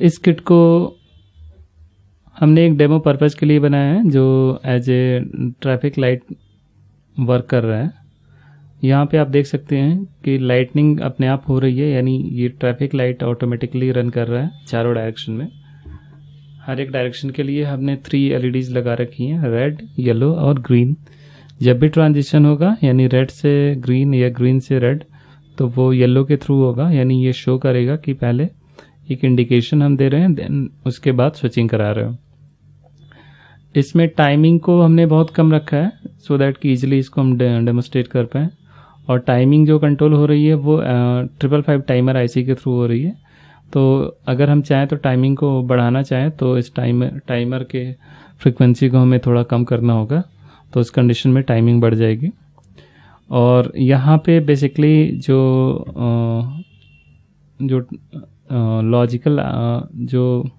इस किट को हमने एक डेमो पर्पज़ के लिए बनाया है जो as a traffic light work कर रहा है। यहाँ पे आप देख सकते हैं कि लाइटनिंग अपने आप हो रही है, यानी ये ट्रैफिक लाइट ऑटोमेटिकली रन कर रहा है चारों डायरेक्शन में। हर एक डायरेक्शन के लिए हमने 3 LEDs लगा रखी हैं, रेड, येलो और ग्रीन। जब भी ट्रांजिशन होगा यानी रेड से ग्रीन या ग्रीन से रेड, तो वो येलो के थ्रू होगा, यानी ये शो करेगा कि पहले एक इंडिकेशन हम दे रहे हैं, देन उसके बाद स्विचिंग करा रहे हो। इसमें टाइमिंग को हमने बहुत कम रखा है सो दैट कि ईजिली इसको हम डेमोस्ट्रेट कर पाएँ। और टाइमिंग जो कंट्रोल हो रही है वो 555 टाइमर IC के थ्रू हो रही है। तो अगर हम चाहें तो टाइमिंग को बढ़ाना चाहें तो इस टाइमर के फ्रिक्वेंसी को हमें थोड़ा कम करना होगा, तो उस कंडीशन में टाइमिंग बढ़ जाएगी। और यहाँ पे बेसिकली जो लॉजिकल जो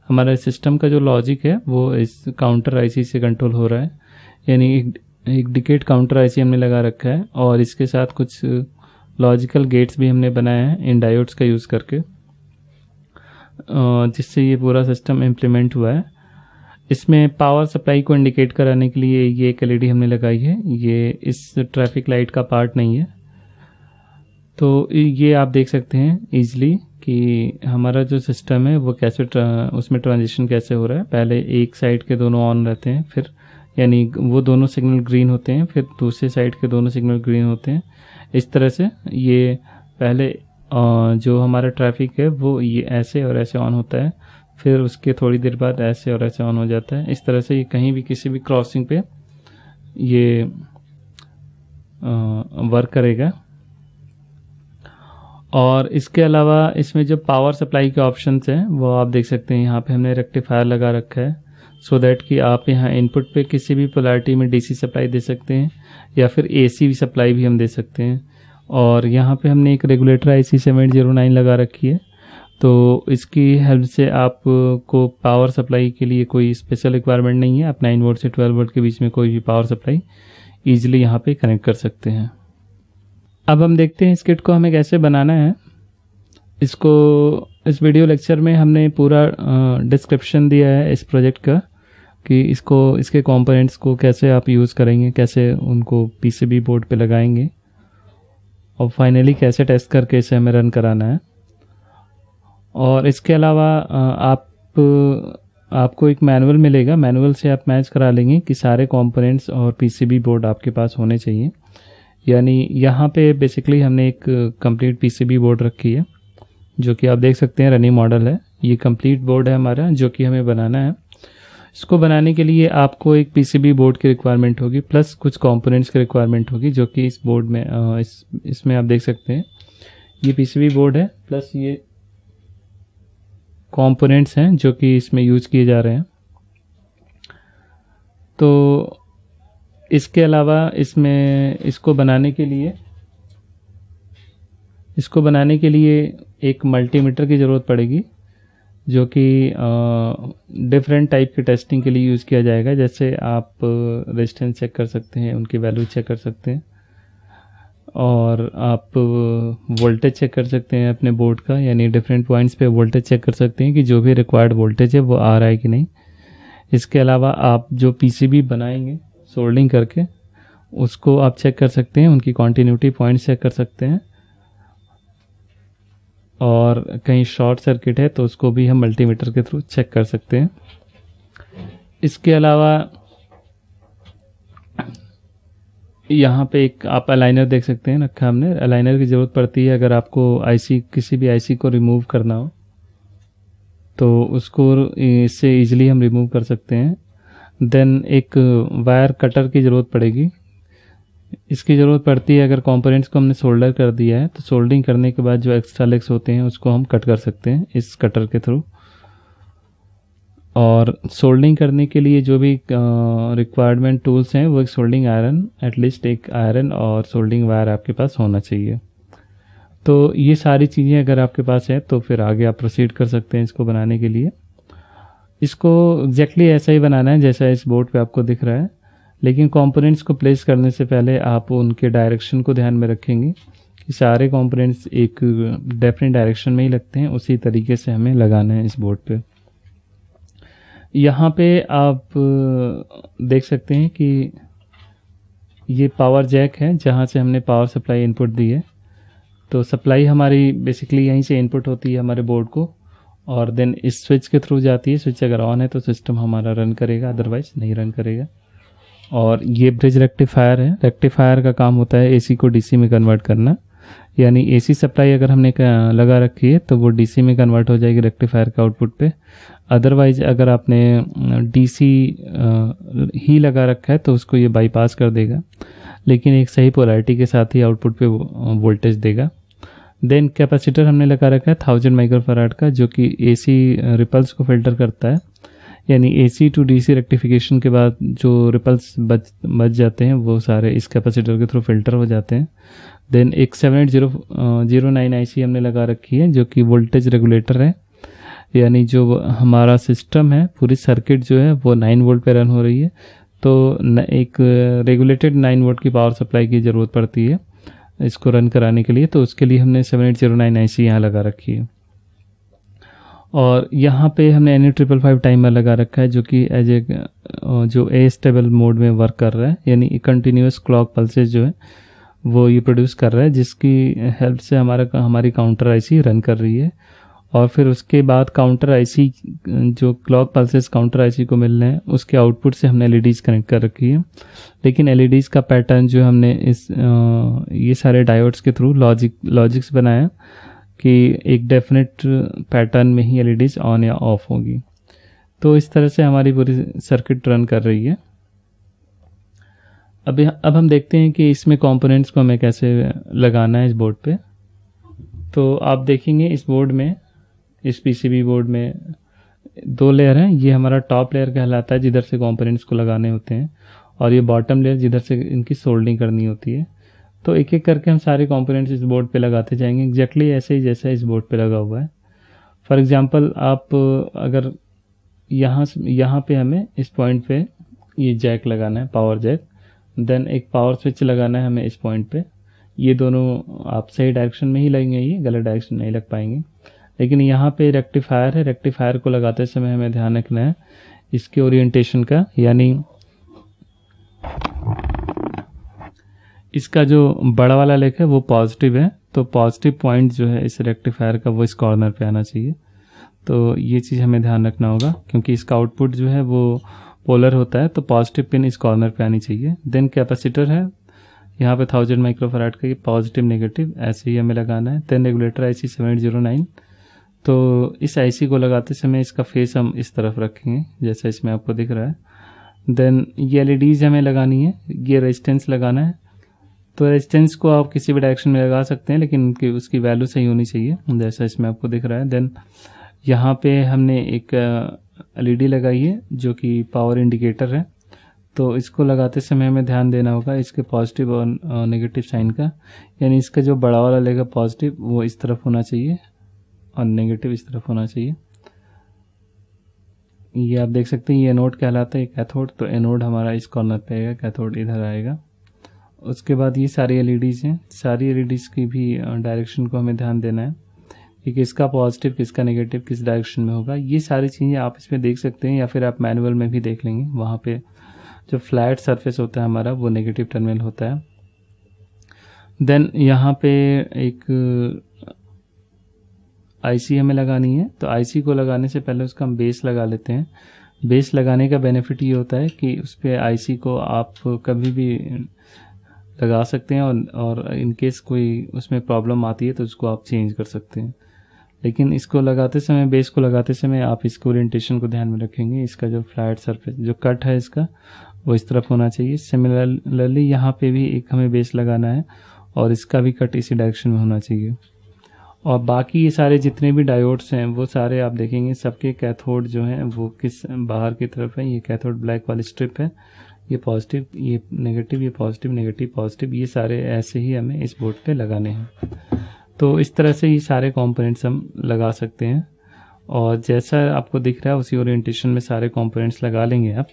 हमारे सिस्टम का जो लॉजिक है वो इस काउंटर IC से कंट्रोल हो रहा है, यानी एक डिकेट काउंटर IC हमने लगा रखा है और इसके साथ कुछ लॉजिकल गेट्स भी हमने बनाए हैं इन डायोड्स का यूज़ करके, जिससे ये पूरा सिस्टम इम्प्लीमेंट हुआ है। इसमें पावर सप्लाई को इंडिकेट कराने के लिए ये एक LED हमने लगाई है, ये इस ट्रैफिक लाइट का पार्ट नहीं है। तो ये आप देख सकते हैं ईजिली कि हमारा जो सिस्टम है वो कैसे उसमें ट्रांजिशन कैसे हो रहा है। पहले एक साइड के दोनों ऑन रहते हैं, फिर यानी वो दोनों सिग्नल ग्रीन होते हैं, फिर दूसरे साइड के दोनों सिग्नल ग्रीन होते हैं। इस तरह से ये पहले जो हमारा ट्रैफिक है वो ये ऐसे और ऐसे ऑन होता है, फिर उसके थोड़ी देर बाद ऐसे और ऐसे ऑन हो जाता है। इस तरह से ये कहीं भी किसी भी क्रॉसिंग पे ये वर्क करेगा। और इसके अलावा इसमें जो पावर सप्लाई के ऑप्शंस हैं वो आप देख सकते हैं, यहाँ पे हमने रेक्टिफायर लगा रखा है सो दैट कि आप यहाँ इनपुट पे किसी भी पोलैरिटी में DC सप्लाई दे सकते हैं या फिर AC सप्लाई भी हम दे सकते हैं। और यहाँ पे हमने एक रेगुलेटर IC 709 लगा रखी है, तो इसकी हेल्प से आपको पावर सप्लाई के लिए कोई स्पेशल रिक्वायरमेंट नहीं है। आप 9 वोल्ट से 12 वोल्ट के बीच में कोई भी पावर सप्लाई ईजिली यहाँ पे कनेक्ट कर सकते हैं। अब हम देखते हैं इस किट को हमें कैसे बनाना है। इस वीडियो लेक्चर में हमने पूरा डिस्क्रिप्शन दिया है इस प्रोजेक्ट का कि इसके कंपोनेंट्स को कैसे आप यूज़ करेंगे, कैसे उनको PCB बोर्ड पे लगाएंगे और फाइनली कैसे टेस्ट करके इसे हमें रन कराना है। और इसके अलावा आपको एक मैनुअल मिलेगा, मैनुअल से आप मैच करा लेंगे कि सारे कंपोनेंट्स और PCB बोर्ड आपके पास होने चाहिए। यानी यहाँ पे बेसिकली हमने एक कंप्लीट PCB बोर्ड रखी है जो कि आप देख सकते हैं रनिंग मॉडल है। ये कंप्लीट बोर्ड है हमारा जो कि हमें बनाना है। इसको बनाने के लिए आपको एक PCB बोर्ड की रिक्वायरमेंट होगी प्लस कुछ कंपोनेंट्स की रिक्वायरमेंट होगी जो कि इस बोर्ड में इसमें आप देख सकते हैं ये PCB बोर्ड है प्लस ये कंपोनेंट्स हैं जो कि इसमें यूज किए जा रहे हैं। तो इसके अलावा इसमें इसको बनाने के लिए एक मल्टीमीटर की ज़रूरत पड़ेगी जो कि डिफरेंट टाइप के टेस्टिंग के लिए यूज़ किया जाएगा। जैसे आप रेजिस्टेंस चेक कर सकते हैं, उनकी वैल्यू चेक कर सकते हैं और आप वोल्टेज चेक कर सकते हैं अपने बोर्ड का, यानी डिफरेंट पॉइंट्स पे वोल्टेज चेक कर सकते हैं कि जो भी रिक्वायर्ड वोल्टेज है वो आ रहा है कि नहीं। इसके अलावा आप जो PCB बनाएंगे सोल्डिंग करके उसको आप चेक कर सकते हैं, उनकी कॉन्टिन्यूटी पॉइंट चेक कर सकते हैं और कहीं शॉर्ट सर्किट है तो उसको भी हम मल्टीमीटर के थ्रू चेक कर सकते हैं। इसके अलावा यहाँ पे एक आप अलाइनर देख सकते हैं रखा हमने। अलाइनर की ज़रूरत पड़ती है अगर आपको किसी भी IC को रिमूव करना हो तो उसको इससे ईजिली हम रिमूव कर सकते हैं। देन एक वायर कटर की ज़रूरत पड़ेगी। इसकी ज़रूरत पड़ती है अगर कंपोनेंट्स को हमने सोल्डर कर दिया है तो सोल्डरिंग करने के बाद जो एक्स्ट्रा लेग्स होते हैं उसको हम कट कर सकते हैं इस कटर के थ्रू। और सोल्डरिंग करने के लिए जो भी रिक्वायरमेंट टूल्स हैं वो एक सोल्डरिंग आयरन, एटलीस्ट एक आयरन और सोल्डरिंग वायर आपके पास होना चाहिए। तो ये सारी चीज़ें अगर आपके पास है तो फिर आगे आप प्रोसीड कर सकते हैं इसको बनाने के लिए। इसको एग्जैक्टली ऐसा ही बनाना है जैसा इस बोर्ड पे आपको दिख रहा है, लेकिन कंपोनेंट्स को प्लेस करने से पहले आप उनके डायरेक्शन को ध्यान में रखेंगे कि सारे कंपोनेंट्स एक डेफिनेट डायरेक्शन में ही लगते हैं, उसी तरीके से हमें लगाना है इस बोर्ड पे। यहाँ पे आप देख सकते हैं कि ये पावर जैक है जहाँ से हमने पावर सप्लाई इनपुट दी है। तो सप्लाई हमारी बेसिकली यहीं से इनपुट होती है हमारे बोर्ड को, और देन इस स्विच के थ्रू जाती है। स्विच अगर ऑन है तो सिस्टम हमारा रन करेगा, अदरवाइज नहीं रन करेगा। और ये ब्रिज रेक्टिफायर है। रेक्टिफायर का काम होता है एसी को डीसी में कन्वर्ट करना, यानी एसी सप्लाई अगर हमने लगा रखी है तो वो डीसी में कन्वर्ट हो जाएगी रेक्टिफायर के आउटपुट पे। अदरवाइज अगर आपने डीसी ही लगा रखा है तो उसको ये बाईपास कर देगा, लेकिन एक सही पोलैरिटी के साथ ही आउटपुट पे वोल्टेज देगा। देन कैपेसिटर हमने लगा रखा है 1000 माइक्रोफैराड का, जो कि एसी रिपल्स को फिल्टर करता है, यानी एसी टू डीसी रेक्टिफिकेशन के बाद जो रिपल्स बच जाते हैं वो सारे इस कैपेसिटर के थ्रू फिल्टर हो जाते हैं। देन एक 78009 आईसी हमने लगा रखी है जो कि वोल्टेज रेगुलेटर है, यानी जो हमारा सिस्टम है पूरी सर्किट जो है वो 9 वोल्ट पे रन हो रही है, तो एक रेगुलेटेड 9 वोल्ट की पावर सप्लाई की ज़रूरत पड़ती है इसको रन कराने के लिए। तो उसके लिए हमने 7809 आईसी यहाँ लगा रखी है। और यहाँ पे हमने NE555 टाइमर लगा रखा है जो कि एज ए जो स्टेबल मोड में वर्क कर रहा है, यानी कंटिन्यूस क्लॉक पल्सेस जो है वो ये प्रोड्यूस कर रहा है, जिसकी हेल्प से हमारी काउंटर आईसी रन कर रही है। और फिर उसके बाद काउंटर आईसी जो क्लॉक पल्सेस काउंटर आईसी को मिल रहे हैं उसके आउटपुट से हमने एलईडीज कनेक्ट कर रखी है। लेकिन एलईडीज का पैटर्न जो हमने ये सारे डायोड्स के थ्रू लॉजिक्स बनाया कि एक डेफिनेट पैटर्न में ही एलईडीज ऑन या ऑफ होगी। तो इस तरह से हमारी पूरी सर्किट रन कर रही है। अब हम देखते हैं कि इसमें कंपोनेंट्स को हमें कैसे लगाना है इस बोर्ड पे। तो आप देखेंगे इस बोर्ड में, इस पीसीबी बोर्ड में 2 लेयर हैं। ये हमारा टॉप लेयर कहलाता है जिधर से कंपोनेंट्स को लगाने होते हैं, और ये बॉटम लेयर जिधर से इनकी सोल्डिंग करनी होती है। तो एक एक करके हम सारे कंपोनेंट्स इस बोर्ड पे लगाते जाएंगे, एग्जैक्टली ऐसे ही जैसा इस बोर्ड पे लगा हुआ है। फॉर एग्जांपल आप अगर यहाँ पे हमें इस पॉइंट पे ये जैक लगाना है, पावर जैक, देन एक पावर स्विच लगाना है हमें इस पॉइंट पे। ये दोनों आप सही डायरेक्शन में ही लगेंगे, ये गलत डायरेक्शन नहीं लग पाएंगे। लेकिन यहाँ पे रेक्टिफायर है, रेक्टिफायर को लगाते समय हमें ध्यान रखना है इसके ओरिएंटेशन का, यानी इसका जो बड़ा वाला लेग है वो पॉजिटिव है, तो पॉजिटिव पॉइंट जो है इस रेक्टिफायर का वो इस कॉर्नर पे आना चाहिए। तो ये चीज़ हमें ध्यान रखना होगा क्योंकि इसका आउटपुट जो है वो पोलर होता है, तो पॉजिटिव पिन इस कॉर्नर पे आनी चाहिए। देन कैपेसिटर है यहाँ पे 1000 माइक्रोफैराड का, ये पॉजिटिव नेगेटिव ऐसे ही हमें लगाना है। देन रेगुलेटर आईसी 70809, तो इस आईसी को लगाते समय इसका फेस हम इस तरफ रखेंगे जैसा इसमें आपको दिख रहा है। देन ये एलईडीज हमें लगानी है, ये रेजिस्टेंस लगाना है। तो रेजिस्टेंस को आप किसी भी डायरेक्शन में लगा सकते हैं, लेकिन उसकी वैल्यू सही होनी चाहिए जैसा इसमें आपको दिख रहा है। देन यहाँ पे हमने एक एलईडी लगाई है जो कि पावर इंडिकेटर है, तो इसको लगाते समय हमें ध्यान देना होगा इसके पॉजिटिव और नेगेटिव साइन का, यानी इसका जो बड़ा वाला लेगा पॉजिटिव वो इस तरफ होना चाहिए और नेगेटिव इस तरफ होना चाहिए। ये आप देख सकते हैं ये एनोड कहलाता है, कैथोड, तो एनोड हमारा इस कॉर्नर पे आएगा, कैथोड इधर आएगा। उसके बाद ये सारी एलईडीज हैं, सारी एलईडीज की भी डायरेक्शन को हमें ध्यान देना है कि किसका पॉजिटिव किसका नेगेटिव किस डायरेक्शन में होगा। ये सारी चीज़ें आप इसमें देख सकते हैं या फिर आप मैनुअल में भी देख लेंगे। वहाँ पे जो फ्लैट सरफेस होता है हमारा वो नेगेटिव टर्मिनल होता है। देन यहाँ पे एक आईसी हमें लगानी है, तो आईसी को लगाने से पहले उसका हम बेस लगा लेते हैं। बेस लगाने का बेनिफिट ये होता है कि उस पर आईसी को आप कभी भी लगा सकते हैं और इन केस कोई उसमें प्रॉब्लम आती है तो उसको आप चेंज कर सकते हैं। लेकिन इसको लगाते समय, बेस को लगाते समय आप इसको ओरिएंटेशन को ध्यान में रखेंगे। इसका जो फ्लैट सरफेस जो कट है इसका वो इस तरफ होना चाहिए। सिमिलरली यहाँ पे भी एक हमें बेस लगाना है और इसका भी कट इसी डायरेक्शन में होना चाहिए। और बाकी ये सारे जितने भी डायोड्स हैं वो सारे आप देखेंगे सबके कैथोड जो हैं वो किस बाहर की तरफ है। ये कैथोड ब्लैक वाली स्ट्रिप है, ये पॉजिटिव, ये नेगेटिव, ये पॉजिटिव, नेगेटिव, पॉजिटिव, ये सारे ऐसे ही हमें इस बोर्ड पे लगाने हैं। तो इस तरह से ये सारे कंपोनेंट्स हम लगा सकते हैं और जैसा आपको दिख रहा है उसी ओरिएंटेशन में सारे कंपोनेंट्स लगा लेंगे आप।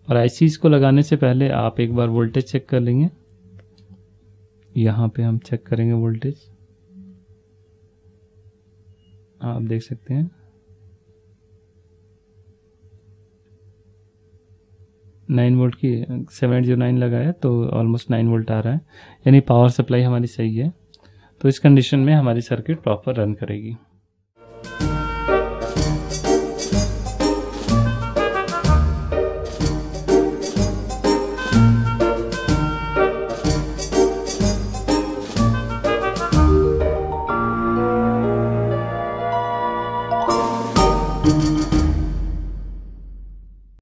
और आईसीज को लगाने से पहले आप एक बार वोल्टेज चेक कर लेंगे। यहाँ पे हम चेक करेंगे वोल्टेज, आप देख सकते हैं 9 वोल्ट की 709 लगाया तो ऑलमोस्ट 9 वोल्ट आ रहा है, यानी पावर सप्लाई हमारी सही है। तो इस कंडीशन में हमारी सर्किट प्रॉपर रन करेगी।